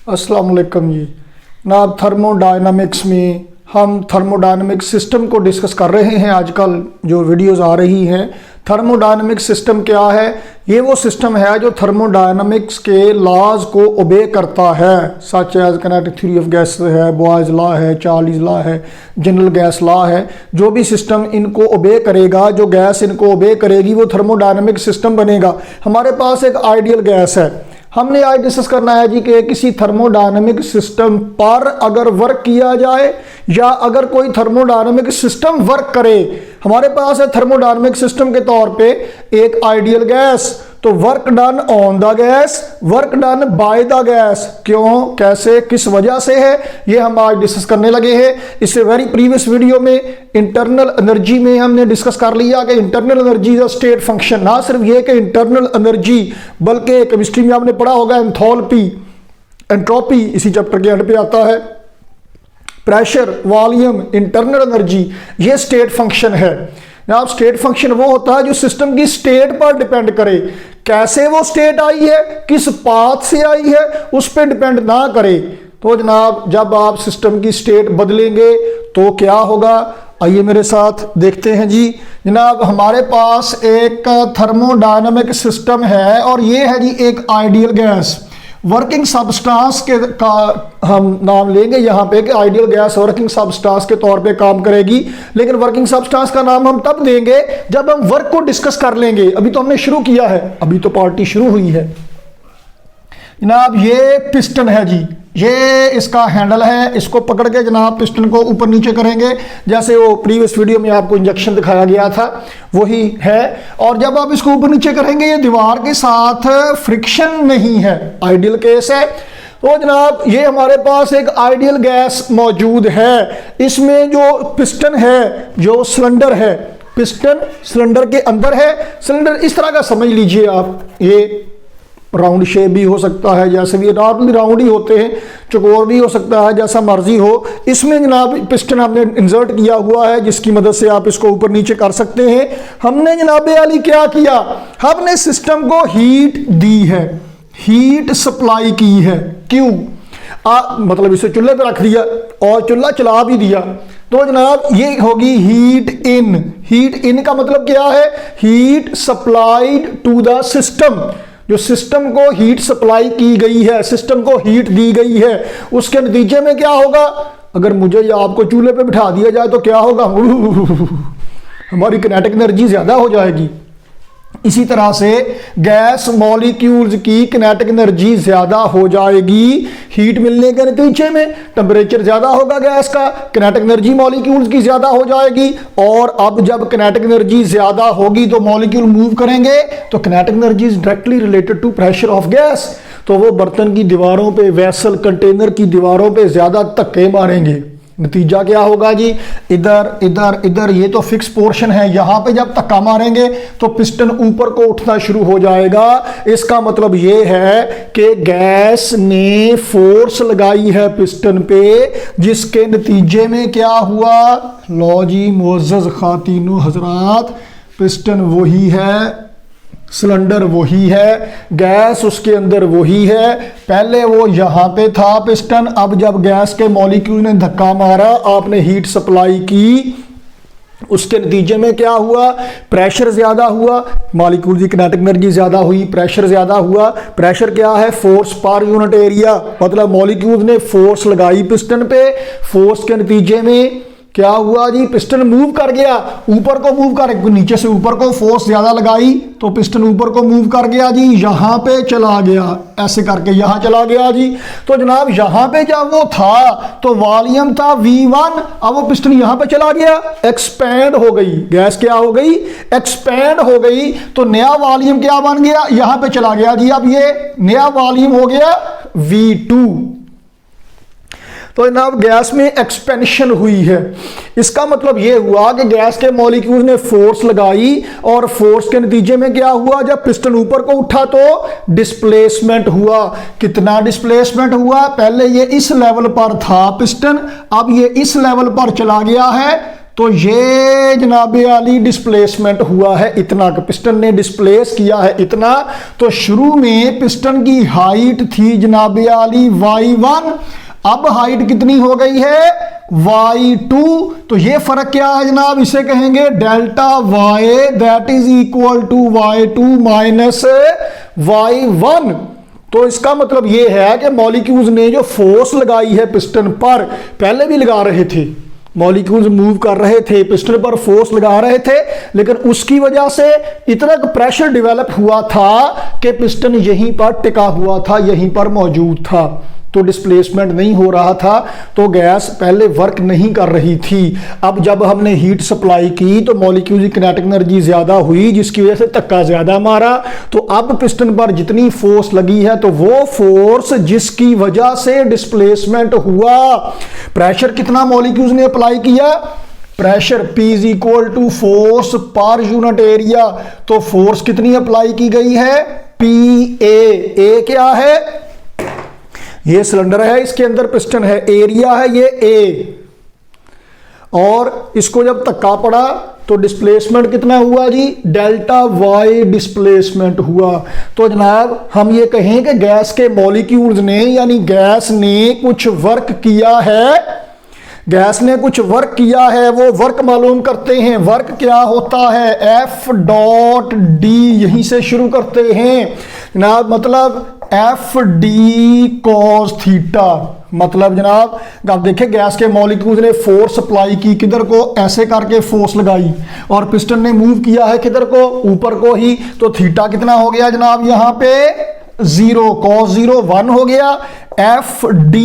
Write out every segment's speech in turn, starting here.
अस्सलाम वालेकुम जी जनाब। थर्मोडायनामिक्स में हम थर्मोडायनामिक सिस्टम को डिस्कस कर रहे हैं। आजकल जो वीडियोस आ रही हैं, थर्मोडायनामिक सिस्टम क्या है? ये वो सिस्टम है जो थर्मोडायनामिक्स के लॉज को ओबे करता है, such as kinetic theory of gas है, बॉयज लॉ है, चार्लीज लॉ है, जनरल गैस लॉ है। जो भी सिस्टम इनको ओबे करेगा, जो गैस इनको ओबे करेगी, वो थर्मोडायनामिक सिस्टम बनेगा। हमारे पास एक आइडियल गैस है, हमने आज डिस्कस करना है जी कि किसी थर्मोडायनामिक सिस्टम पर अगर वर्क किया जाए या अगर कोई थर्मोडायनामिक सिस्टम वर्क करे। हमारे पास है थर्मोडायनामिक सिस्टम के तौर पे एक आइडियल गैस, तो work done on the gas, work done by the gas. क्यों, कैसे, किस वजह से है, ये हम आज डिस्कस करने लगे हैं। इससे वेरी प्रीवियस वीडियो में इंटरनल एनर्जी में हमने डिस्कस कर लिया कि internal energy is a state function. ना सिर्फ ये कि इंटरनल एनर्जी, बल्कि केमिस्ट्री में आपने पढ़ा होगा एंथैल्पी, एंट्रोपी इसी चैप्टर के एंड पे आता है, प्रेशर, वॉल्यूम, इंटरनल एनर्जी, ये स्टेट फंक्शन है। अब स्टेट फंक्शन वो होता है जो सिस्टम की स्टेट पर डिपेंड करे, कैसे वो स्टेट आई है, किस पाथ से आई है, उस पर डिपेंड ना करे। तो जनाब जब आप सिस्टम की स्टेट बदलेंगे तो क्या होगा, आइए मेरे साथ देखते हैं जी। जनाब हमारे पास एक थर्मोडायनामिक सिस्टम है और ये है जी एक आइडियल गैस। वर्किंग सबस्टांस के का हम नाम लेंगे यहाँ पे कि आइडियल गैस वर्किंग सबस्टांस के तौर पे काम करेगी, लेकिन वर्किंग सबस्टांस का नाम हम तब देंगे जब हम वर्क को डिस्कस कर लेंगे। अभी तो हमने शुरू किया है, अभी तो पार्टी शुरू हुई है। जनाब ये पिस्टन है जी, ये इसका हैंडल है, इसको पकड़ के जनाब पिस्टन को ऊपर नीचे करेंगे, जैसे वो प्रीवियस वीडियो में आपको इंजेक्शन दिखाया गया था वही है। और जब आप इसको ऊपर नीचे करेंगे, ये दीवार के साथ फ्रिक्शन नहीं है, आइडियल केस है। तो जनाब ये हमारे पास एक आइडियल गैस मौजूद है। इसमें जो पिस्टन है, जो सिलेंडर है, पिस्टन सिलेंडर के अंदर है। सिलेंडर इस तरह का समझ लीजिए आप, ये राउंड शेप भी हो सकता है, जैसे भी नॉर्मली राउंड ही होते हैं, चौकोर भी हो सकता है, जैसा मर्जी हो। इसमें जनाब पिस्टन हमने इंसर्ट किया हुआ है, जिसकी मदद से आप इसको ऊपर नीचे कर सकते हैं। हमने जनाब अली क्या किया, हमने सिस्टम को हीट दी है, हीट सप्लाई की है। क्यों, मतलब इसे चूल्हे पे रख दिया और चूल्हा चला भी दिया, तो जनाब ये होगी हीट इन। हीट इन का मतलब क्या है, heat supplied to the system. जो सिस्टम को हीट सप्लाई की गई है, सिस्टम को हीट दी गई है, उसके नतीजे में क्या होगा, अगर मुझे या आपको चूल्हे पे बिठा दिया जाए तो क्या होगा, हमारी किनेटिक एनर्जी ज्यादा हो जाएगी। इसी तरह से गैस मॉलिक्यूल्स की किनेटिक एनर्जी ज्यादा हो जाएगी। हीट मिलने के नतीजे में टेम्परेचर ज्यादा होगा गैस का, किनेटिक एनर्जी मॉलिक्यूल्स की ज्यादा हो जाएगी। और अब जब किनेटिक एनर्जी ज्यादा होगी तो मॉलिक्यूल मूव करेंगे, तो kinetic energy is directly related to pressure of gas. तो वो बर्तन की दीवारों पे, वेसल कंटेनर की दीवारों पे ज्यादा धक्के मारेंगे। नतीजा क्या होगा जी, इधर इधर इधर, ये तो फिक्स पोर्शन है, यहां पे जब धक्का मारेंगे तो पिस्टन ऊपर को उठना शुरू हो जाएगा। इसका मतलब ये है कि गैस ने फोर्स लगाई है पिस्टन पे, जिसके नतीजे में क्या हुआ, लो जी मोअज़्ज़ज़ खातिनो हजरात, पिस्टन वही है, सिलेंडर वही है, गैस उसके अंदर वही है। पहले वो यहाँ पे था पिस्टन, अब जब गैस के मॉलिक्यूल ने धक्का मारा, आपने हीट सप्लाई की, उसके नतीजे में क्या हुआ, प्रेशर ज्यादा हुआ, मॉलिक्यूल की किनेटिक एनर्जी ज्यादा हुई, प्रेशर ज्यादा हुआ। प्रेशर क्या है, फोर्स पर यूनिट एरिया, मतलब मॉलिक्यूल ने फोर्स लगाई पिस्टन पे, फोर्स के नतीजे में क्या हुआ जी, पिस्टन मूव कर गया, ऊपर को मूव कर, नीचे से ऊपर को फोर्स ज्यादा लगाई तो पिस्टन ऊपर को मूव कर गया जी, यहां पे चला गया, ऐसे करके यहां चला गया जी। तो जनाब यहां पे जब वो था तो वॉल्यूम था V1, अब वो पिस्टन यहां पे चला गया, एक्सपैंड हो गई गैस, क्या हो गई, एक्सपैंड हो गई। तो नया वॉल्यूम क्या बन गया, यहां पे चला गया जी, अब ये नया वॉल्यूम हो गया V2। तो जनाब गैस में एक्सपेंशन हुई है। इसका मतलब यह हुआ कि गैस के मॉलिक्यूल ने फोर्स लगाई और फोर्स के नतीजे में क्या हुआ, जब पिस्टन ऊपर को उठा तो डिस्प्लेसमेंट हुआ। कितना डिस्प्लेसमेंट हुआ, पहले ये इस लेवल पर था पिस्टन, अब ये इस लेवल पर चला गया है, तो ये जनाब आली डिस्प्लेसमेंट हुआ है इतना, पिस्टन ने डिस्प्लेस किया है इतना। तो शुरू में पिस्टन की हाइट थी जनाब आली y1, अब हाइट कितनी हो गई है y2। तो ये फर्क क्या है जनाब, इसे कहेंगे delta y, that is equal to y2 minus y1। तो इसका मतलब ये है कि मॉलिक्यूल्स ने जो फोर्स लगाई है पिस्टन पर, पहले भी लगा रहे थे, मॉलिक्यूल्स मूव कर रहे थे, पिस्टन पर फोर्स लगा रहे थे, लेकिन उसकी वजह से इतना प्रेशर डेवलप हुआ था कि पिस्टन यहीं पर टिका हुआ था, यहीं पर मौजूद था, तो डिस्प्लेसमेंट नहीं हो रहा था, तो गैस पहले वर्क नहीं कर रही थी। अब जब हमने हीट सप्लाई की तो मॉलिक्यूल की किनेटिक एनर्जी ज्यादा हुई, जिसकी वजह से धक्का ज्यादा मारा, तो अब पिस्टन पर जितनी फोर्स लगी है तो वो फोर्स जिसकी वजह से डिस्प्लेसमेंट हुआ, प्रेशर कितना मॉलिक्यूल्स ने अप्लाई किया, pressure P is equal to force per unit area. तो फोर्स कितनी अप्लाई की गई है, PA। क्या है, ये सिलेंडर है, इसके अंदर पिस्टन है, एरिया है ये A, और इसको जब धक्का पड़ा तो डिस्प्लेसमेंट कितना हुआ जी, डेल्टा y डिस्प्लेसमेंट हुआ। तो जनाब हम ये कहें कि गैस के मॉलिक्यूल्स ने, यानी गैस ने कुछ वर्क किया है, गैस ने कुछ वर्क किया है, वो वर्क मालूम करते हैं। वर्क क्या होता है, F डॉट डी, यहीं से शुरू करते हैं जनाब, मतलब FD cos थीटा। मतलब जनाब आप देखें, गैस के मॉलिक्यूल्स ने फोर्स अप्लाई की, किधर को, ऐसे करके फोर्स लगाई, और पिस्टन ने मूव किया है किधर को, ऊपर को ही। तो थीटा कितना हो गया जनाब, यहां पे 0, cos 0 1 हो गया, FD।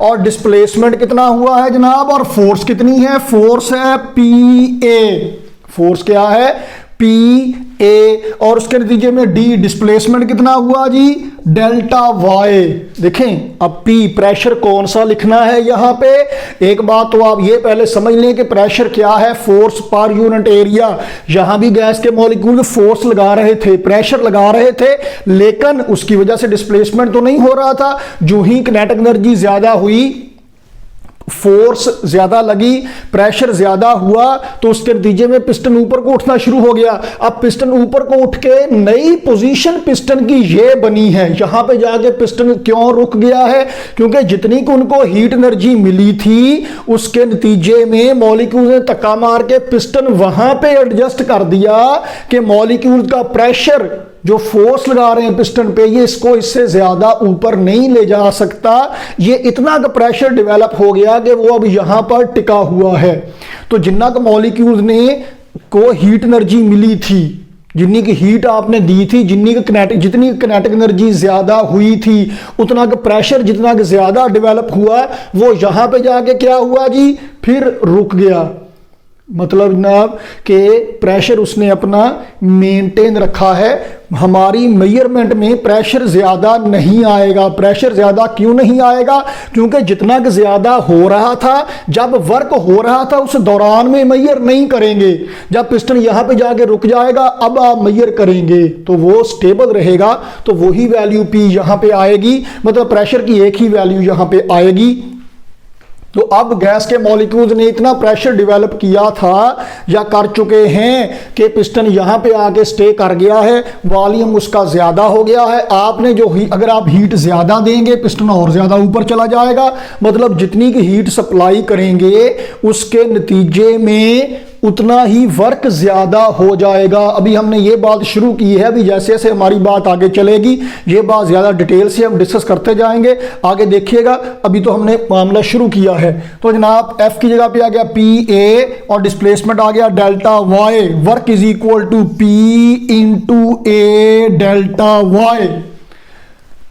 और डिस्प्लेसमेंट कितना हुआ है जनाब, और फोर्स कितनी है, फोर्स है PA। फोर्स क्या है, PA, और उसके नतीजे में D, डिस्प्लेसमेंट कितना हुआ जी, डेल्टा y। देखें अब P प्रेशर कौन सा लिखना है यहां पे, एक बात तो आप ये पहले समझ लें कि प्रेशर क्या है, फोर्स पर यूनिट एरिया। यहां भी गैस के मॉलिक्यूल फोर्स लगा रहे थे, प्रेशर लगा रहे थे, लेकिन उसकी वजह से डिस्प्लेसमेंट तो नहीं हो रहा था। जो ही किनेटिक एनर्जी ज्यादा हुई, फोर्स ज्यादा लगी, प्रेशर ज्यादा हुआ, तो उसके नतीजे में पिस्टन ऊपर को उठना शुरू हो गया। अब पिस्टन ऊपर को उठ के नई पोजीशन पिस्टन की ये बनी है, यहां पे जाके पिस्टन क्यों रुक गया है, क्योंकि जितनी को उनको हीट एनर्जी मिली थी, उसके नतीजे में मॉलिक्यूल ने धक्का मार के पिस्टन वहां पे एडजस्ट कर दिया कि मॉलिक्यूल का प्रेशर जो फोर्स लगा रहे हैं पिस्टन पे, ये इसको इससे ज्यादा ऊपर नहीं ले जा सकता। ये इतना का प्रेशर डेवलप हो गया कि वो अब यहां पर टिका हुआ है। तो जिन्ना का मॉलिक्यूल्स ने को हीट एनर्जी मिली थी, जितनी की हीट आपने दी थी, जितनी किनेटिक एनर्जी ज्यादा हुई थी, उतना का प्रेशर जितना का ज्यादा डेवलप हुआ, वो यहां पे जाके क्या हुआ जी, फिर रुक गया। मतलब जनाब कि प्रेशर उसने अपना मेंटेन रखा है। हमारी मेजरमेंट में प्रेशर ज्यादा नहीं आएगा। प्रेशर ज्यादा क्यों नहीं आएगा, क्योंकि जितना कि ज्यादा हो रहा था, जब वर्क हो रहा था उस दौरान में मेजर नहीं करेंगे। जब पिस्टन यहां पे जाके रुक जाएगा, अब आप मेजर करेंगे तो वो स्टेबल रहेगा, तो वही वैल्यू P यहां पे आएगी, मतलब प्रेशर की एक ही वैल्यू यहां पे आएगी। तो अब गैस के मॉलिक्यूल्स ने इतना प्रेशर डेवलप किया था या कर चुके हैं कि पिस्टन यहां पे आके स्टे कर गया है, वॉल्यूम उसका ज्यादा हो गया है। आपने जो अगर आप हीट ज्यादा देंगे, पिस्टन और ज्यादा ऊपर चला जाएगा। मतलब जितनी की हीट सप्लाई करेंगे, उसके नतीजे में उतना ही वर्क ज्यादा हो जाएगा। अभी हमने ये बात शुरू की है, अभी जैसे जैसे हमारी बात आगे चलेगी, ये बात ज्यादा डिटेल से हम डिस्कस करते जाएंगे, आगे देखिएगा। अभी तो हमने मामला शुरू किया है। तो जनाब F की जगह पे आ गया PA और डिस्प्लेसमेंट आ गया delta Y। Work is equal to P into A delta Y।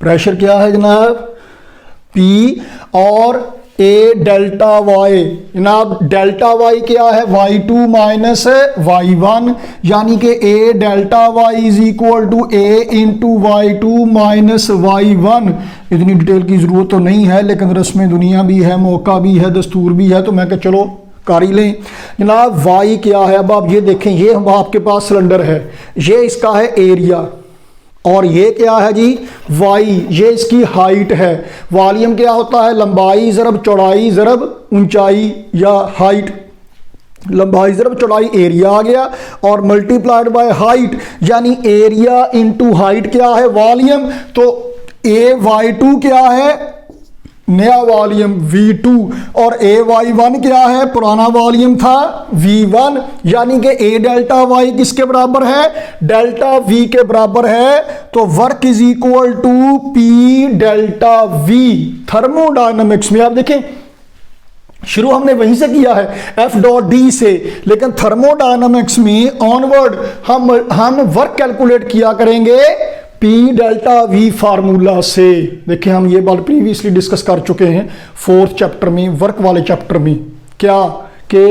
Pressure क्या है जनाब, P और A डेल्टा Y। जनाब डेल्टा Y क्या है, Y2 माइनस Y1, यानी कि A delta Y is equal to A into Y2 minus Y1। इतनी डिटेल की जरूरत तो नहीं है, लेकिन रस्म दुनिया भी है, मौका भी है, दस्तूर भी है, तो मैं कह चलो कर ही लें। जनाब Y क्या है, अब आप ये देखें, ये आपके पास सिलेंडर है, ये इसका है एरिया, और ये क्या है जी, Y, ये इसकी हाइट है। वॉल्यूम क्या होता है, लंबाई ज़रब चौड़ाई ज़रब ऊंचाई या हाइट। लंबाई ज़रब चौड़ाई एरिया आ गया और मल्टीप्लाइड बाय हाइट, यानी एरिया इनटू हाइट क्या है, वॉल्यूम। तो AY2 क्या है, नया वॉल्यूम V2, और AY1 क्या है, पुराना वॉल्यूम था V1, यानी कि A डेल्टा Y किसके बराबर है, डेल्टा V के बराबर है। तो work is equal to P delta V। Thermodynamics में आप देखें शुरू हमने वहीं से किया है F.D से, लेकिन थर्मोडायनामिक्स में ऑनवर्ड हम वर्क कैलकुलेट किया करेंगे P डेल्टा V फार्मूला से। देखिए हम ये बात प्रीवियसली डिस्कस कर चुके हैं 4th चैप्टर में, वर्क वाले चैप्टर में, क्या कि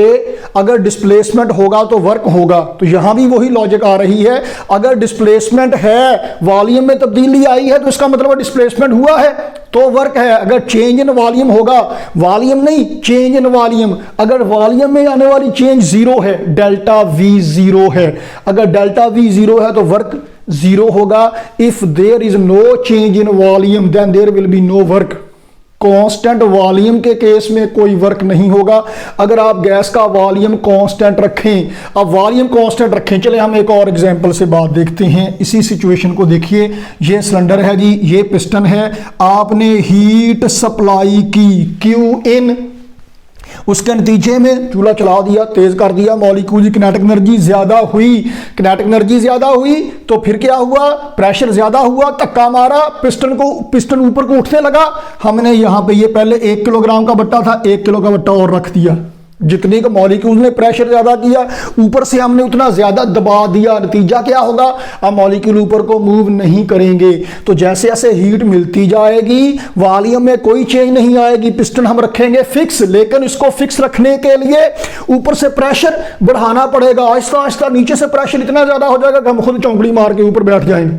अगर डिस्प्लेसमेंट होगा तो वर्क होगा। तो यहां भी वही लॉजिक आ रही है, अगर डिस्प्लेसमेंट है, वॉल्यूम में तब्दीली आई है, तो इसका मतलब डिस्प्लेसमेंट हुआ है तो वर्क है। अगर चेंज इन वॉल्यूम होगा, वॉल्यूम नहीं चेंज इन वॉल्यूम, अगर वॉल्यूम में आने वाली चेंज जीरो है, डेल्टा V जीरो है, अगर डेल्टा V जीरो है तो वर्क जीरो होगा। If there is no change in volume then there will be no work. Constant volume के केस में कोई वर्क नहीं होगा। अगर आप गैस का वॉल्यूम कांस्टेंट रखें, अब वॉल्यूम कांस्टेंट रखें, चले हम एक और एग्जांपल से बात देखते हैं। इसी सिचुएशन को देखिए, ये सिलेंडर है जी, ये पिस्टन है, आपने हीट सप्लाई की Q उसके नतीजे में चूल्हा चला दिया, तेज कर दिया, मॉलिक्यूल की किनेटिक एनर्जी ज्यादा हुई, किनेटिक एनर्जी ज्यादा हुई तो फिर क्या हुआ, प्रेशर ज्यादा हुआ, धक्का मारा, पिस्टन ऊपर को उठने लगा। हमने यहां पे ये पहले 1 किलोग्राम का बट्टा था, 1 किलो का बट्टा और रख दिया, जितने का मॉलिक्यूल ने प्रेशर ज्यादा किया ऊपर से हमने उतना ज्यादा दबा दिया, नतीजा क्या होगा, अब मॉलिक्यूल ऊपर को मूव नहीं करेंगे। तो जैसे जैसे हीट मिलती जाएगी वॉल्यूम में कोई चेंज नहीं आएगी, पिस्टन हम रखेंगे फिक्स, लेकिन इसको फिक्स रखने के लिए ऊपर से प्रेशर बढ़ाना पड़ेगा, आहिस्ता आहिस्ता नीचे से प्रेशर इतना ज्यादा हो जाएगा कि हम खुद चौंकड़ी मार के ऊपर बैठ जाएंगे,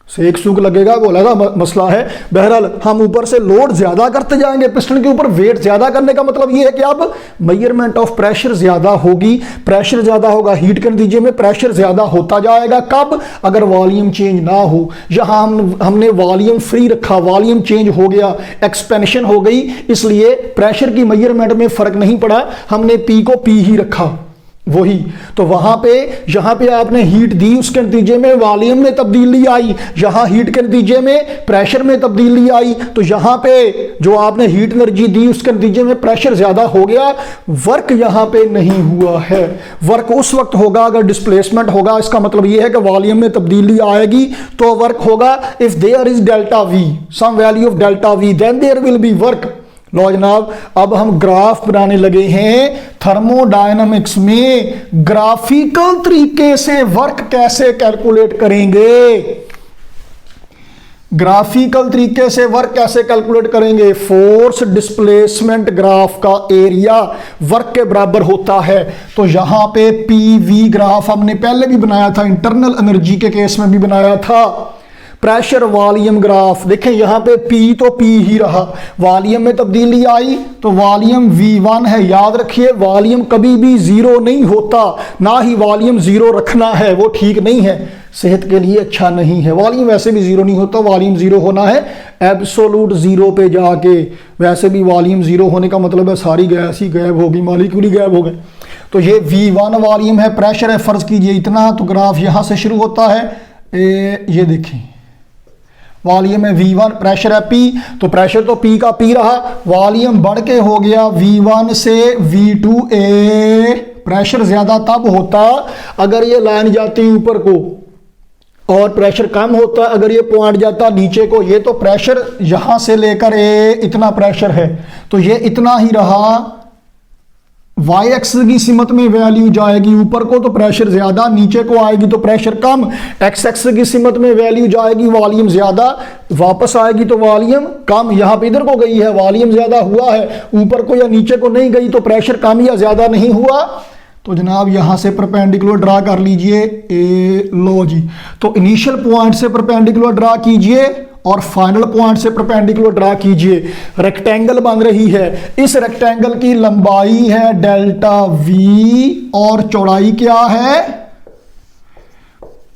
सेक सूख लगेगा, वो अलग मसला है। बहरहाल हम ऊपर से लोड ज्यादा करते जाएंगे, पिस्टन के ऊपर वेट ज्यादा करने का मतलब ये है कि अब मेजरमेंट ऑफ प्रेशर ज्यादा होगी, प्रेशर ज्यादा होगा, हीट के नतीजे में प्रेशर ज्यादा होता जाएगा। कब, अगर वॉल्यूम चेंज ना हो। जहां हमने वॉल्यूम फ्री रखा, वॉल्यूम चेंज हो गया, एक्सपेंशन हो गई, इसलिए प्रेशर की मेजरमेंट में फर्क नहीं पड़ा, हमने P को P ही रखा वही। तो वहां पे जहां पे आपने हीट दी उसके नतीजे में वॉल्यूम में तब्दीली आई, यहां हीट के नतीजे में प्रेशर में तब्दीली आई, तो यहां पे जो आपने हीट एनर्जी दी उसके नतीजे में प्रेशर ज्यादा हो गया, वर्क यहां पे नहीं हुआ है। वर्क उस वक्त होगा अगर डिस्प्लेसमेंट होगा, इसका मतलब यह है कि वॉल्यूम में तब्दीली आएगी तो वर्क होगा। If there is delta V, some value of delta V, then there will be work. लो जनाब, अब हम ग्राफ बनाने लगे हैं थर्मोडायनामिक्स में। ग्राफिकल तरीके से वर्क कैसे कैलकुलेट करेंगे, ग्राफिकल तरीके से वर्क कैसे कैलकुलेट करेंगे। फोर्स डिस्प्लेसमेंट ग्राफ का एरिया वर्क के बराबर होता है। तो यहां पे PV ग्राफ हमने पहले भी बनाया था, इंटरनल एनर्जी के केस में भी बनाया था। प्रेशर वॉल्यूम ग्राफ देखें, यहां पे P तो P ही रहा, वॉल्यूम में तब्दीली आई तो वॉल्यूम V1 है। याद रखिए वॉल्यूम कभी भी जीरो नहीं होता, ना ही वॉल्यूम जीरो रखना है, वो ठीक नहीं है, सेहत के लिए अच्छा नहीं है। वॉल्यूम वैसे भी जीरो नहीं होता, वॉल्यूम जीरो होना है एब्सोलूट जीरो पे जाके। वैसे भी वॉल्यूम जीरो होने का मतलब है सारी गैस ही गायब होगी, मॉलिक्यूल ही गायब हो गए। तो ये V1 वॉल्यूम है, प्रेशर है, फर्ज कीजिए इतना, तो ग्राफ यहां से शुरू होता है, ये देखिए वॉल्यूम है V1, प्रेशर है P, तो प्रेशर तो P का P रहा, वॉल्यूम बढ़ के हो गया V1 से V2A। प्रेशर ज्यादा तब होता अगर ये लाइन जाती ऊपर को, और प्रेशर कम होता अगर ये पॉइंट जाता नीचे को। ये तो प्रेशर यहां से लेकर इतना प्रेशर है, तो ये इतना ही रहा। वाई एक्स की सिमत में वैल्यू जाएगी ऊपर को तो प्रेशर ज्यादा, नीचे को आएगी तो प्रेशर कम। एक्स एक्स की सिमत में वैल्यू जाएगी वॉल्यूम ज्यादा, वापस आएगी तो वॉल्यूम कम। यहां पे इधर को गई है, वॉल्यूम ज्यादा हुआ है, ऊपर को या नीचे को नहीं गई तो प्रेशर कम या ज्यादा नहीं हुआ। तो जनाब यहां से परपेंडिकुलर ड्रा कर लीजिए, लो जी। तो इनिशियल पॉइंट से परपेंडिकुलर ड्रा कीजिए और फाइनल पॉइंट से परपेंडिकुलर ड्रा कीजिए। रेक्टेंगल बन रही है, इस रेक्टेंगल की लंबाई है डेल्टा V और चौड़ाई क्या है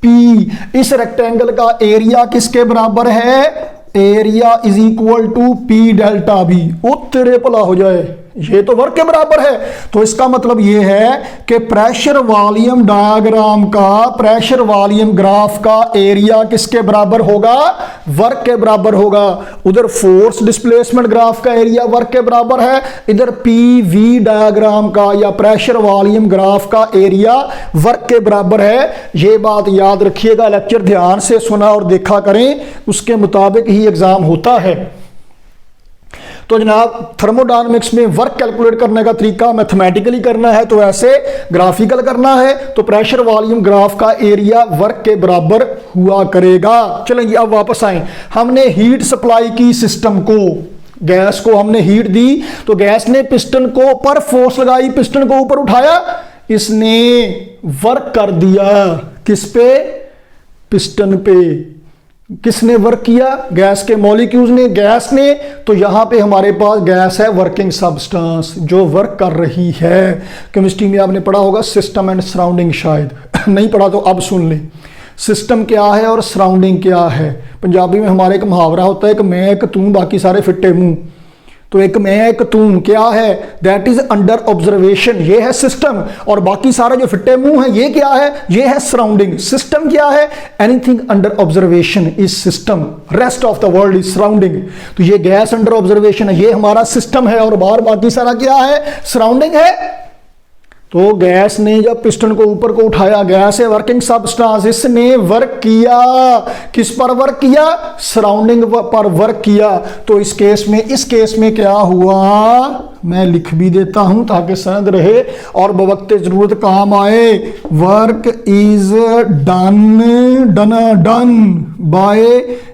P। इस रेक्टेंगल का एरिया किसके बराबर है, area is equal to P delta V। ओ तेरे भला हो जाए, ये तो वर्क के बराबर है। तो इसका मतलब ये है कि प्रेशर वॉल्यूम डायग्राम का, प्रेशर वॉल्यूम ग्राफ का एरिया किसके बराबर होगा? वर्क के बराबर होगा। उधर फोर्स डिस्प्लेसमेंट ग्राफ का एरिया वर्क के बराबर है, इधर पीवी डायग्राम का या प्रेशर वॉल्यूम ग्राफ का एरिया वर्क के बराबर है। ये बात याद रखिएगा, लेक्चर ध्यान से सुना और देखा करें, उसके मुताबिक ही एग्जाम होता है। तो जनाब थर्मोडायनामिक्स में वर्क कैलकुलेट करने का तरीका मैथमेटिकली करना है तो ऐसे ग्राफिकल करना है, तो प्रेशर वॉल्यूम ग्राफ का एरिया वर्क के बराबर हुआ करेगा। चलेंगे अब वापस आए, हमने हीट सप्लाई की सिस्टम को, गैस को हमने हीट दी, तो गैस ने पिस्टन को पर फोर्स लगाई, पिस्टन को ऊपर उठाया, इसने वर्क कर दिया किस पे? पिस्टन पे। किसने वर्क किया? गैस के मॉलिक्यूल्स ने, गैस ने। तो यहां पे हमारे पास गैस है वर्किंग सब्सटेंस जो वर्क कर रही है। केमिस्ट्री में आपने पढ़ा होगा सिस्टम एंड सराउंडिंग, शायद नहीं पढ़ा तो अब सुन लें। सिस्टम क्या है और सराउंडिंग क्या है? पंजाबी में हमारे एक मुहावरा होता है, एक मैं एक तू बाकी सारे फिट्टे मुंह। तो एक मैं एक तू क्या है? दैट इज अंडर ऑब्जर्वेशन, ये है सिस्टम, और बाकी सारा जो फिट्टे मुंह है ये क्या है? ये है सराउंडिंग। सिस्टम क्या है? Anything under observation is system, rest of the world is surrounding. तो ये गैस अंडर ऑब्जर्वेशन है, ये हमारा सिस्टम है, और बाहर बाकी सारा क्या है? सराउंडिंग है। तो गैस ने जब पिस्टन को ऊपर को उठाया, गैस है वर्किंग सब्सटेंस, इसने वर्क किया, किस पर वर्क किया? सराउंडिंग पर वर्क किया। तो इस केस में क्या हुआ? मैं लिख भी देता हूं ताकि समझ रहे और बवक्ते जरूरत काम आए। Work is done by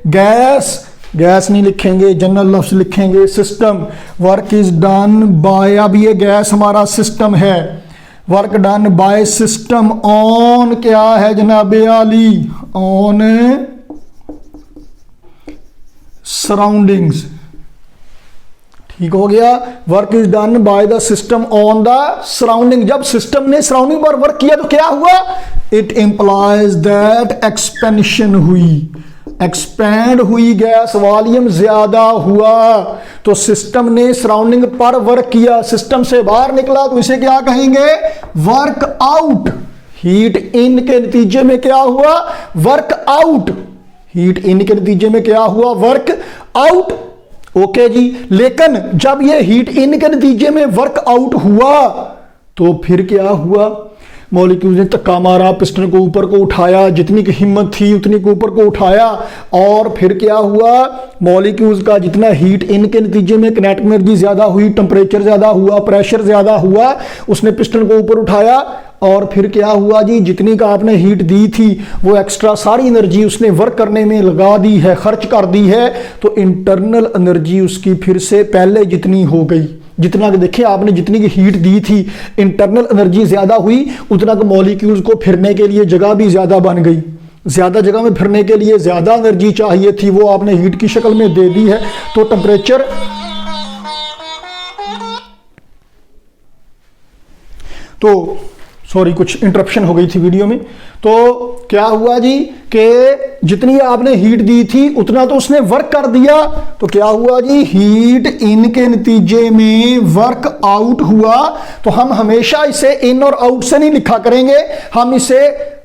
gas, gas नहीं लिखेंगे, जनरल लफ्ज लिखेंगे, system. Work is done by, अब ये गैस हमारा सिस्टम है, work done by system on क्या है जनाब आली? On surroundings. ठीक हो गया, work is done by the system on the surrounding. जब सिस्टम ने सराउंडिंग पर वर्क किया तो क्या हुआ? इट इंप्लाइज दैट एक्सपेंशन हुई, एक्सपैंड हुई, गैस वॉल्यूम ज्यादा हुआ। तो सिस्टम ने सराउंडिंग पर वर्क किया, सिस्टम से बाहर निकला, तो इसे क्या कहेंगे? Work out. हीट इन के नतीजे में क्या हुआ? Work out. हीट इन के नतीजे में क्या हुआ? Work out. ओके जी, लेकिन जब ये हीट इन के नतीजे में वर्क आउट हुआ तो फिर क्या हुआ? मॉलिक्यूल्स ने धक्का मारा, पिस्टन को ऊपर को उठाया, जितनी की हिम्मत थी उतनी को ऊपर को उठाया, और फिर क्या हुआ? मॉलिक्यूल्स का जितना हीट इन के नतीजे में किनेटिक एनर्जी ज्यादा हुई, टेम्परेचर ज्यादा हुआ, प्रेशर ज्यादा हुआ, उसने पिस्टन को ऊपर उठाया, और फिर क्या हुआ जी? जितनी का आपने हीट दी थी वो एक्स्ट्रा सारी एनर्जी उसने वर्क करने में लगा दी है, खर्च कर दी है। तो इंटरनल एनर्जी उसकी फिर से पहले जितनी हो गई, जितना कि देखिए आपने जितनी की हीट दी थी, इंटरनल एनर्जी ज्यादा हुई, उतना कि मॉलिक्यूल्स को फिरने के लिए जगह भी ज्यादा बन गई। ज्यादा जगह में फिरने के लिए ज्यादा एनर्जी चाहिए थी, वो आपने हीट की शक्ल में दे दी है। तो टेम्परेचर, तो सॉरी कुछ इंटरप्शन हो गई थी वीडियो में। तो क्या हुआ जी कि जितनी आपने हीट दी थी उतना तो उसने वर्क कर दिया। तो क्या हुआ जी? हीट इन के नतीजे में वर्क आउट हुआ। तो हम हमेशा इसे इन और आउट से नहीं लिखा करेंगे, हम इसे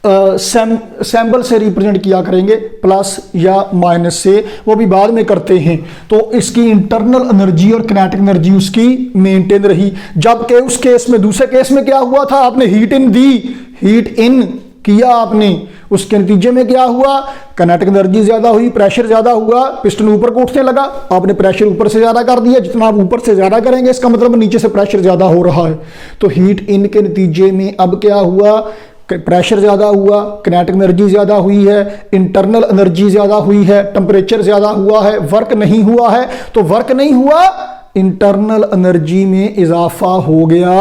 सैंबल से रिप्रेजेंट किया करेंगे, प्लस या माइनस से, वो भी बाद में करते हैं। तो इसकी इंटरनल एनर्जी और किनेटिक एनर्जी उसकी मेंटेन रही। जबकि उस केस में, दूसरे केस में क्या हुआ था? आपने heat in the, heat in किया आपने, उसके नतीजे में क्या हुआ? किनेटिक एनर्जी ज्यादा हुई, प्रेशर ज्यादा हुआ, पिस्टन ऊपर को उठने लगा, आपने प्रेशर ऊपर से ज्यादा कर दिया। जितना आप ऊपर से ज्यादा करेंगे इसका मतलब नीचे से प्रेशर ज्यादा हो रहा है। तो हीट इन के नतीजे में अब क्या हुआ? प्रेशर ज्यादा हुआ, किनेटिक एनर्जी ज्यादा हुई है, इंटरनल एनर्जी ज्यादा हुई है, टेम्परेचर ज्यादा हुआ है, वर्क नहीं हुआ है। तो वर्क नहीं हुआ, इंटरनल एनर्जी में इजाफा हो गया।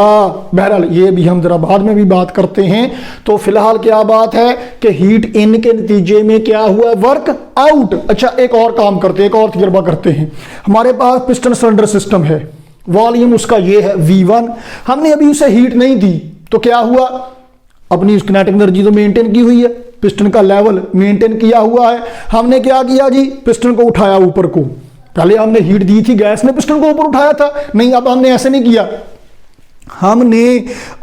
बहरहाल ये भी हम जरा बाद में भी बात करते हैं। तो फिलहाल क्या बात है कि हीट इन के नतीजे में क्या हुआ? Work out. अच्छा, एक और काम करते हैं, एक और तजर्बा करते हैं। हमारे पास पिस्टन सिलेंडर सिस्टम है, वॉल्यूम उसका ये है V1, हमने अभी उसे हीट नहीं दी, तो क्या हुआ? अपनी किनेटिक एनर्जी तो मेंटेन की हुई है, पिस्टन का लेवल मेंटेन किया हुआ है। हमने क्या किया जी? पिस्टन को उठाया ऊपर को, पहले हमने हीट दी थी, गैस ने पिस्टन को ऊपर उठाया था, नहीं अब हमने ऐसे नहीं किया, हमने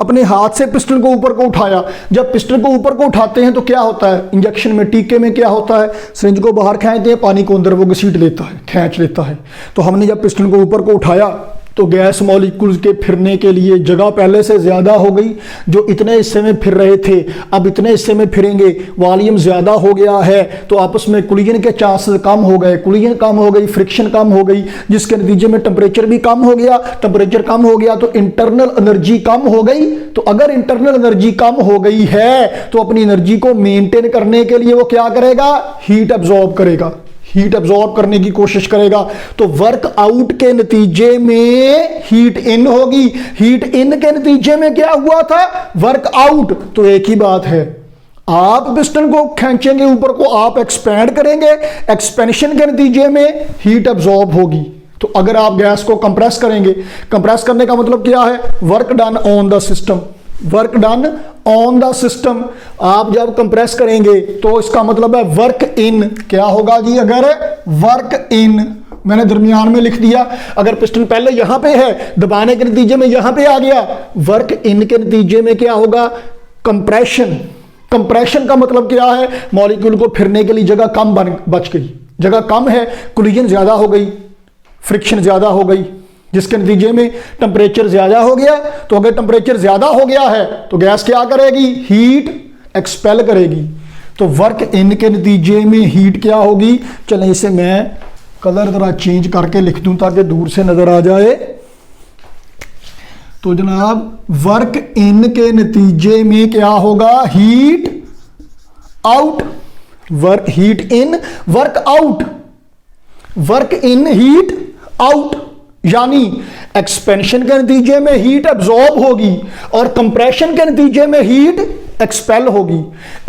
अपने हाथ से पिस्टन को ऊपर को उठाया। जब पिस्टन को ऊपर को उठाते हैं तो क्या होता है, इंजेक्शन में, टीके में क्या होता है, सिरिंज को बाहर खींचते हैं, पानी को अंदर वो घसीट लेता है, खींच लेता है। तो हमने जब पिस्टन को ऊपर को उठाया तो गैस मॉलिक्यूल्स के फिरने के लिए जगह पहले से ज़्यादा हो गई, जो इतने हिस्से में फिर रहे थे अब इतने हिस्से में फिरेंगे, वॉल्यूम ज़्यादा हो गया है, तो आपस में कोलिजन के चांसेस कम हो गए, कोलिजन कम हो गई, फ्रिक्शन कम हो गई, जिसके नतीजे में टेम्परेचर भी कम हो गया, टेम्परेचर कम हो गया तो इंटरनल एनर्जी कम हो गई। तो अगर इंटरनल एनर्जी कम हो गई है तो अपनी एनर्जी को मेंटेन करने के लिए वो क्या करेगा, हीट एब्जॉर्ब करेगा, हीट एब्जॉर्ब करने की कोशिश करेगा। तो वर्क आउट के नतीजे में हीट इन होगी, हीट इन के नतीजे में क्या हुआ था, वर्क आउट। तो एक ही बात है, आप पिस्टन को खींचेंगे ऊपर को, आप एक्सपैंड करेंगे, एक्सपेंशन के नतीजे में हीट एब्जॉर्ब होगी। तो अगर आप गैस को कंप्रेस करेंगे, कंप्रेस करने का मतलब क्या है, work done on the system, work done on the system. आप जब कंप्रेस करेंगे तो इसका मतलब है वर्क इन, क्या होगा जी, अगर वर्क इन, मैंने दरमियान में लिख दिया, अगर पिस्टन पहले यहां पे है, दबाने के नतीजे में यहां पे आ गया, वर्क इन के नतीजे में क्या होगा, कंप्रेशन। कंप्रेशन का मतलब क्या है, मॉलिक्यूल को फिरने के लिए जगह कम बच गई, जगह कम है, कोलिजन ज्यादा हो गई, फ्रिक्शन ज्यादा हो गई, जिसके नतीजे में टेम्परेचर ज्यादा हो गया। तो अगर टेम्परेचर ज्यादा हो गया है तो गैस क्या करेगी, हीट एक्सपेल करेगी। तो वर्क इन के नतीजे में हीट क्या होगी, चलें इसे मैं कलर जरा चेंज करके लिख दूं ताकि दूर से नजर आ जाए। तो जनाब वर्क इन के नतीजे में क्या होगा, heat out, work heat in work out, work in heat out, यानी एक्सपेंशन के नतीजे में हीट एब्जॉर्ब होगी और कंप्रेशन के नतीजे में हीट एक्सपेल होगी।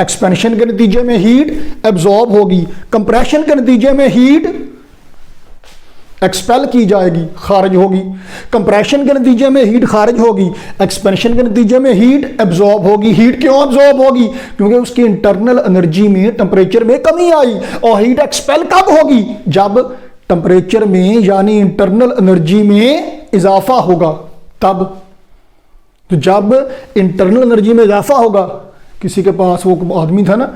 एक्सपेंशन के नतीजे में हीट एब्जॉर्ब होगी, कंप्रेशन के नतीजे में हीट एक्सपेल की जाएगी, खारिज होगी। कंप्रेशन के नतीजे में हीट खारिज होगी, एक्सपेंशन के नतीजे में हीट एब्जॉर्ब होगी। हीट क्यों एब्जॉर्ब होगी, क्योंकि उसकी इंटरनल एनर्जी में, टेम्परेचर में कमी आई। और हीट एक्सपेल कब होगी, जब टेम्परेचर में यानी इंटरनल एनर्जी में इजाफा होगा तब। तो जब इंटरनल एनर्जी में इजाफा होगा, किसी के पास वो आदमी था ना,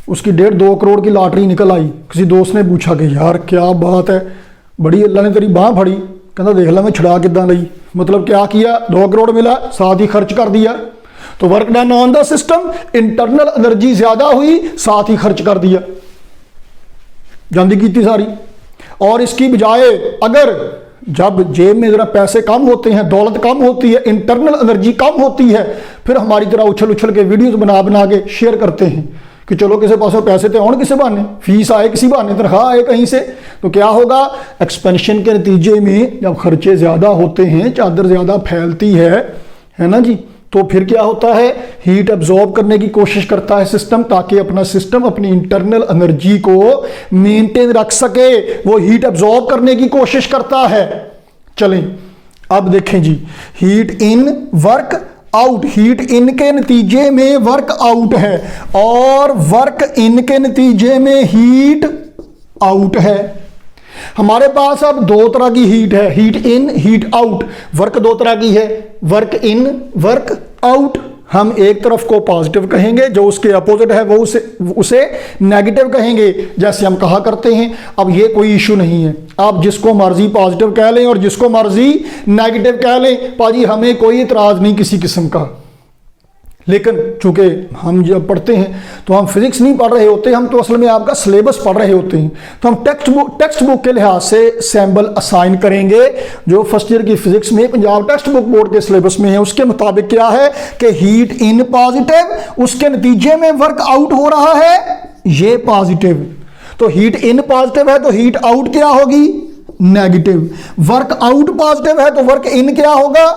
उसकी 1.5-2 करोड़ की लॉटरी निकल आई, किसी दोस्त ने पूछा कि यार क्या बात है, बड़ी अल्लाह ने तेरी बाह फड़ी, कहता देख ला मैं छुड़ा किदा नहीं, मतलब क्या किया, 2 करोड़ मिला, साथ ही खर्च कर दिया। तो work done on the system, internal energy ज्यादा हुई, साथ ही खर्च कर दिया, जांदी की सारी। और इसकी बजाय अगर जब जेब में जरा पैसे कम होते हैं, दौलत कम होती है, इंटरनल एनर्जी कम होती है, फिर हमारी तरह उछल उछल के वीडियोस बना बना के शेयर करते हैं कि चलो किसी पास पैसे थे और किसी बहाने, फीस आए किसी बहाने, तनख्वाह आए कहीं से। तो क्या होगा, एक्सपेंशन के नतीजे में जब खर्चे ज्यादा होते हैं, चादर ज्यादा फैलती है ना जी, तो फिर क्या होता है, हीट एब्जॉर्ब करने की कोशिश करता है सिस्टम, ताकि अपना सिस्टम अपनी इंटरनल एनर्जी को मेंटेन रख सके, वो हीट एब्जॉर्ब करने की कोशिश करता है। चलें अब देखें जी, heat in work out, heat in के नतीजे में वर्क आउट है और वर्क इन के नतीजे में हीट आउट है। हमारे पास अब 2 तरह की हीट है, heat in heat out. Work 2 तरह की है, वर्क इन वर्क आउट। हम एक तरफ को पॉजिटिव कहेंगे, जो उसके अपोजिट है वो उसे नेगेटिव कहेंगे, जैसे हम कहा करते हैं। अब ये कोई इशू नहीं है, आप जिसको मर्जी पॉजिटिव कह लें और जिसको मर्जी नेगेटिव कह लें, पाजी हमें कोई इतराज नहीं किसी किस्म का। लेकिन चूंकि हम जब पढ़ते हैं तो हम फिजिक्स नहीं पढ़ रहे होते, हम तो असल में आपका सिलेबस पढ़ रहे होते हैं। तो हम टेक्स्ट बुक के लिहाज से सैम्बल असाइन करेंगे, जो फर्स्ट ईयर की फिजिक्स में पंजाब टेक्स्ट बुक बोर्ड के सिलेबस में है। उसके मुताबिक क्या है कि हीट इन पॉजिटिव, उसके नतीजे में वर्क आउट हो रहा है ये पॉजिटिव। तो हीट इन पॉजिटिव है तो हीट आउट क्या होगी, नेगेटिव। वर्क आउट पॉजिटिव है तो वर्क इन क्या होगा,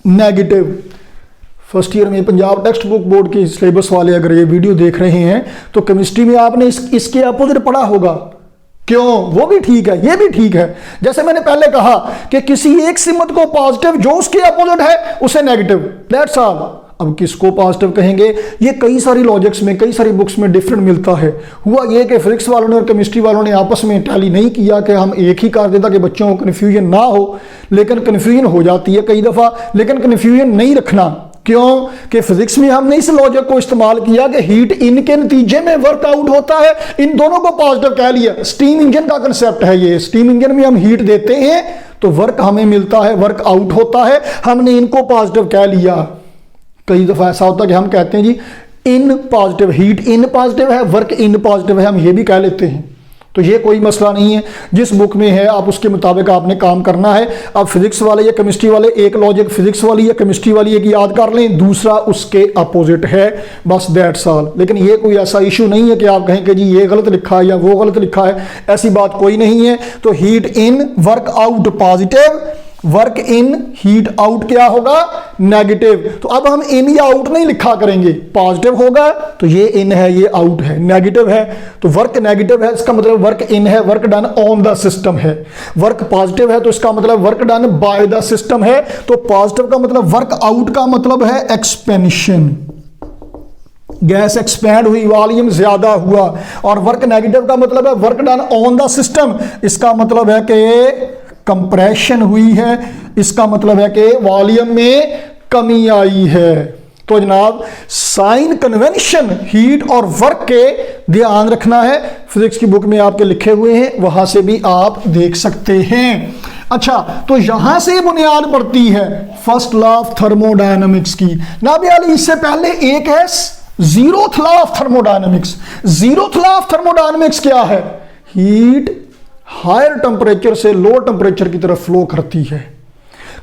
नेगेटिव। फर्स्ट ईयर में पंजाब टेक्स्ट बुक बोर्ड के सिलेबस वाले अगर ये वीडियो देख रहे हैं तो केमिस्ट्री में आपने इसके अपोजिट पढ़ा होगा। क्यों, वो भी ठीक है, ये भी ठीक है। जैसे मैंने पहले कहा कि किसी एक सिमत को पॉजिटिव, जो उसके अपोजिट है उसे नेगेटिव, दैट्स ऑल। अब किसको पॉजिटिव कहेंगे? ये कई सारी लॉजिक्स में, कई सारी बुक्स में डिफरेंट मिलता है। हुआ ये कि फिजिक्स वालों ने और केमिस्ट्री वालों ने आपस में टैली नहीं किया कि हम एक ही कर देता कि बच्चों को कन्फ्यूजन ना हो, लेकिन कन्फ्यूजन हो जाती है कई दफ़ा। लेकिन कन्फ्यूजन नहीं रखना, क्यों कि फिजिक्स में हमने इस लॉजिक को इस्तेमाल किया कि हीट इन के नतीजे में वर्क आउट होता है, इन दोनों को पॉजिटिव कह लिया। स्टीम इंजन का कंसेप्ट है ये, स्टीम इंजन में हम हीट देते हैं तो वर्क हमें मिलता है, वर्क आउट होता है, हमने इनको पॉजिटिव कह लिया। कई दफा ऐसा होता है कि हम कहते हैं जी in positive, heat in positive है, वर्क इन पॉजिटिव है, हम ये भी कह लेते हैं। तो ये कोई मसला नहीं है, जिस बुक में है आप उसके मुताबिक आपने काम करना है। अब फिजिक्स वाले या केमिस्ट्री वाले एक लॉजिक फिजिक्स वाली या केमिस्ट्री वाली एक याद कर लें, दूसरा उसके अपोजिट है, बस दैट्स ऑल। लेकिन ये कोई ऐसा इशू नहीं है कि आप कहें कि जी ये गलत लिखा है या वो गलत लिखा है, ऐसी बात कोई नहीं है। तो heat in work out positive, work in heat out क्या होगा? नेगेटिव। तो अब हम इन या आउट नहीं लिखा करेंगे, पॉजिटिव होगा तो ये इन है, ये आउट है, नेगेटिव है तो वर्क नेगेटिव है, इसका मतलब वर्क इन है, work done on the system है। वर्क पॉजिटिव है तो इसका मतलब work done by the system है। तो पॉजिटिव का मतलब वर्क आउट का मतलब है एक्सपेंशन, गैस एक्सपैंड हुई, वॉल्यूम ज्यादा हुआ। और वर्क नेगेटिव का मतलब है work done on the system, इसका मतलब है कि कंप्रेशन हुई है, इसका मतलब है कि वॉल्यूम में कमी आई है। तो जनाब साइन कन्वेंशन हीट और वर्क के ध्यान रखना है, फिजिक्स की बुक में आपके लिखे हुए हैं, वहां से भी आप देख सकते हैं। अच्छा, तो यहां से बुनियाद पड़ती है फर्स्ट लॉ ऑफ थर्मोडायनामिक्स की। ना भी इससे पहले एक है zeroth law of thermodynamics. Zeroth law of thermodynamics क्या है? हीट हायर टेम्परेचर से लोअर टेम्परेचर की तरफ फ्लो करती है।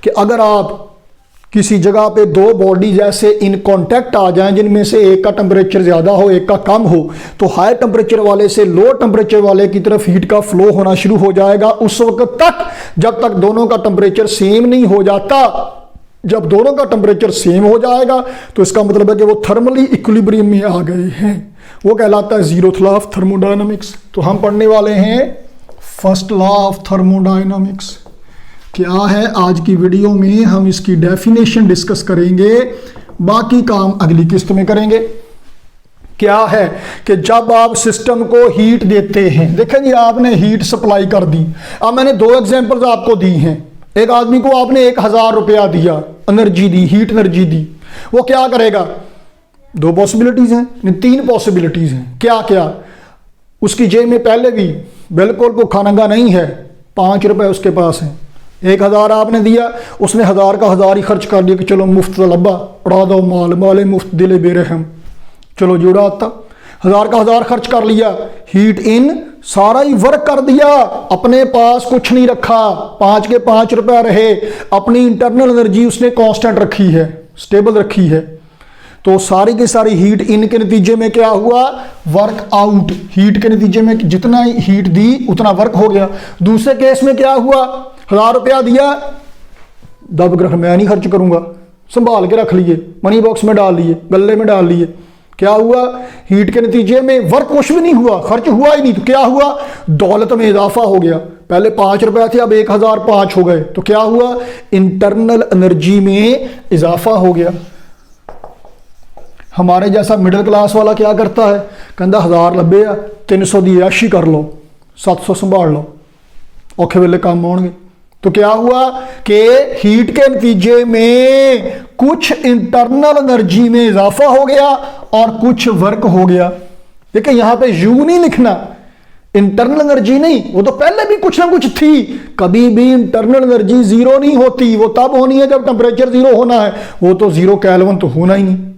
कि अगर आप किसी जगह पे दो बॉडी जैसे इन कांटेक्ट आ जाएं, जिनमें से एक का टेम्परेचर ज़्यादा हो एक का कम हो, तो हाई टेम्परेचर वाले से लोअर टेम्परेचर वाले की तरफ हीट का फ्लो होना शुरू हो जाएगा उस वक्त तक जब तक दोनों का टेम्परेचर सेम नहीं हो जाता। जब दोनों का टेम्परेचर सेम हो जाएगा तो इसका मतलब है कि वो थर्मली इक्विलिब्रियम में आ गए हैं, वो कहलाता है जीरोथ लॉ ऑफ थर्मोडायनामिक्स। तो हम पढ़ने वाले हैं फर्स्ट लॉ ऑफ थर्मोडायनामिक्स। क्या है आज की वीडियो में हम इसकी डेफिनेशन डिस्कस करेंगे, बाकी काम अगली किस्त में करेंगे। क्या है कि जब आप सिस्टम को हीट देते हैं, देखें जी आपने हीट सप्लाई कर दी। अब मैंने दो एग्जांपल्स आपको दी हैं। एक आदमी को आपने 1000 रुपया दिया, एनर्जी दी, हीट एनर्जी दी, वो क्या करेगा? दो पॉसिबिलिटीज हैं, तीन पॉसिबिलिटीज हैं। क्या क्या? उसकी जेब में पहले भी बिल्कुल भूखा नंगा नहीं है, 5 रुपए उसके पास है। 1000 आपने दिया, उसने 1000 का 1000 ही खर्च कर दिया कि चलो मुफ्त तलबा उड़ा दो माल, माले मुफ्त दिले बेरहम, चलो जी उड़ाता। 1000 का 1000 खर्च कर लिया, हीट इन सारा ही वर्क कर दिया, अपने पास कुछ नहीं रखा, 5 के 5 रुपए रहे। अपनी इंटरनल एनर्जी उसने कांस्टेंट रखी है, स्टेबल रखी है। तो सारी की सारी हीट इन के नतीजे में क्या हुआ? Work out. हीट के नतीजे में जितना हीट दी उतना वर्क हो गया। दूसरे केस में क्या हुआ? 1000 रुपया दिया, दब कर मैं नहीं खर्च करूंगा, संभाल के रख लिए, मनी बॉक्स में डाल लिए, गले में डाल लिए। क्या हुआ? हीट के नतीजे में वर्क कुछ भी नहीं हुआ, खर्च हुआ ही नहीं। तो क्या हुआ? दौलत में इजाफा हो गया। पहले 5 रुपए थे, अब 1005 हो गए। तो क्या हुआ? इंटरनल एनर्जी में इजाफा हो गया। हमारे जैसा मिडिल क्लास वाला क्या करता है? कहता 1000 लब्बे, 300 दी ऐशी कर लो, 700 संभाल लो, औखे वेले काम आउणगे। तो क्या हुआ कि हीट के नतीजे में कुछ इंटरनल एनर्जी में इजाफा हो गया और कुछ वर्क हो गया। देखिए यहां पे यू नहीं लिखना, इंटरनल एनर्जी नहीं, वो तो पहले भी कुछ ना कुछ थी। कभी भी इंटरनल एनर्जी जीरो नहीं होती, वो तब होनी है जब टेम्परेचर जीरो होना है, वो तो 0 केल्विन तो होना ही नहीं।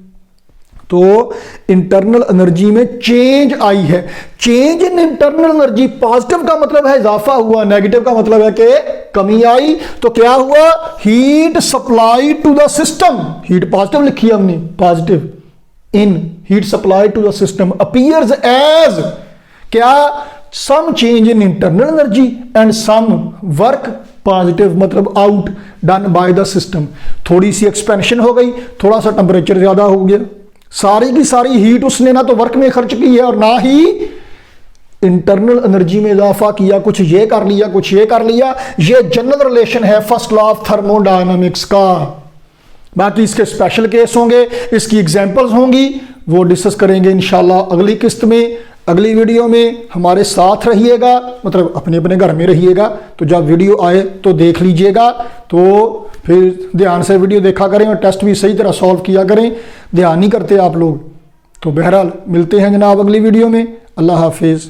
तो इंटरनल एनर्जी में चेंज आई है। Change in internal energy, positive का मतलब है इजाफा हुआ, नेगेटिव का मतलब है कि कमी आई। तो क्या हुआ? Heat supply to the system, heat positive लिखी है हमने, positive in heat supply to the system appears as क्या? Some change in internal energy and some work positive, मतलब out done by the system. थोड़ी सी एक्सपेंशन हो गई, थोड़ा सा टेम्परेचर ज्यादा हो गया, सारी की सारी हीट उसने ना तो वर्क में खर्च की है और ना ही इंटरनल एनर्जी में इजाफा किया। कुछ ये कर लिया, कुछ ये कर लिया। ये जनरल रिलेशन है फर्स्ट लॉ ऑफ थर्मोडायनामिक्स का। बाकी इसके स्पेशल केस होंगे, इसकी एग्जांपल्स होंगी, वो डिस्कस करेंगे इंशाल्लाह अगली किस्त में, अगली वीडियो में। हमारे साथ रहिएगा, मतलब अपने अपने घर में रहिएगा, तो जब वीडियो आए तो देख लीजिएगा, तो फिर ध्यान से वीडियो देखा करें और टेस्ट भी सही तरह सॉल्व किया करें। ध्यान नहीं करते आप लोग। तो बहरहाल मिलते हैं जनाब अगली वीडियो में। अल्लाह हाफिज़।